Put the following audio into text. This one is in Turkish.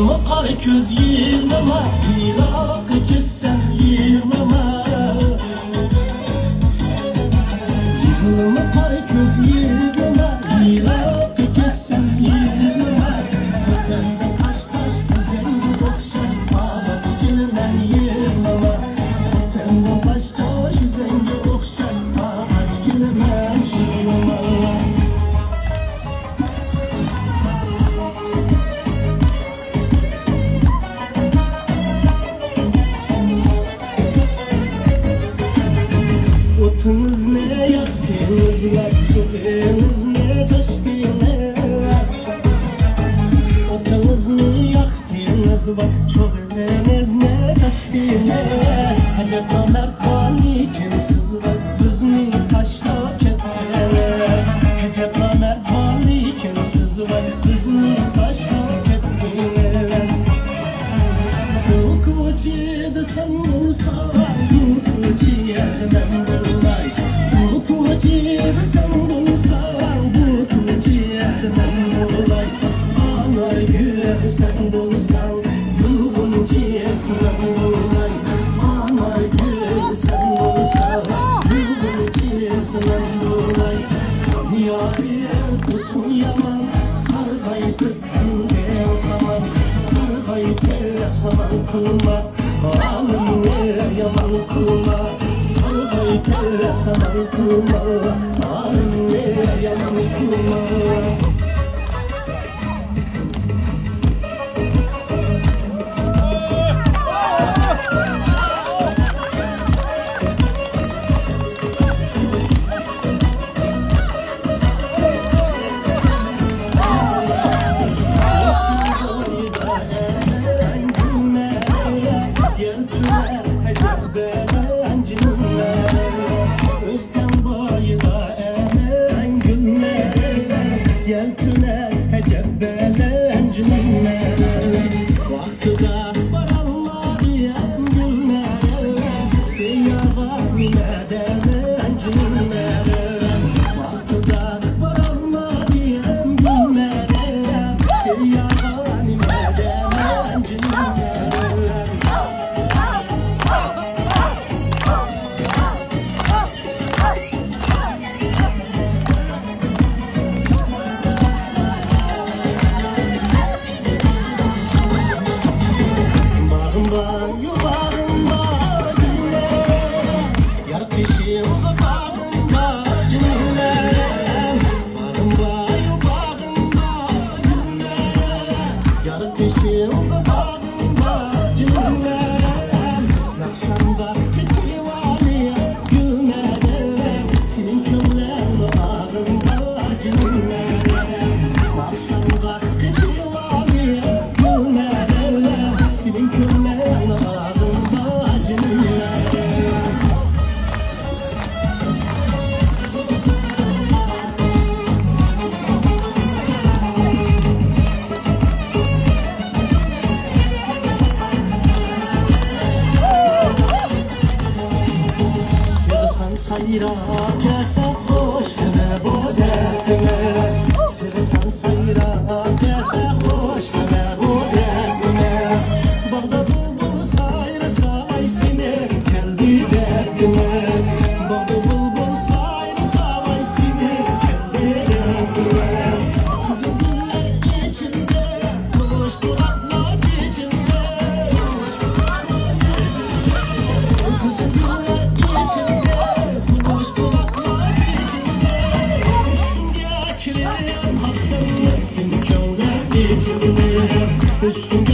Yığılma kar göz yığılma, Irak kessem yığılma. Yığılma kar göz yığılma, Irak kessem yığılma. Ötende taş taş güzeldi okşar, ağaç gelmem yığılma. Ötende taş taş güzeldi okşar, ağaç gelmem yığılma. Otunuz ne yaktınız var, çöpünüz ne taştınız. Otunuz ne yaktınız var, çöpünüz ne taştınız. Acaba merkani kimsiz var, gözünü taşla kettiniz. Acaba merkani kimsiz var, gözünü taşla kettiniz. Bu kuvveti sen bulsan, bu kuvveti yerden bulay. Bu kuvveti sen bulsan, bu kuvveti yerden bulay. Anay gül sen bulsan, bu kuvveti sen bulay. Anay gül sen bulsan, bu kuvveti sen bulay. Yarı tutmayaman, sargayı tuttum ben zaman. Sargayı tef zaman kılma, alım ne yaman kılma. Sargayı tef zaman kılma, alım ne yaman kılma. Yelküne hecebelen cümle. Vaktıda varalmayan gülme, Seyyağa ümedelen cümle. Vaktıda varalmayan gülme, Seyyağa ümedelen cümle. Bağırma cümle, yar peşim bağırma cümle. Bağırma cümle, yar peşim bağırma cümle. Akşamda kötü valiye gülmede, senin kömlen bağırma cümle. Akşamda kötü valiye gülmede, senin kömlen. Sayra kese hoş ve bu derdine. Sırsan sayra kese hoş ve bu derdine. Bağda bulbul sayra saysine geldi derdine. Bağda bulbul sayra saysine geldi derdine. Kızıl güller içinde, boş kulaklar içinde. Kızıl güller içinde. Üstünde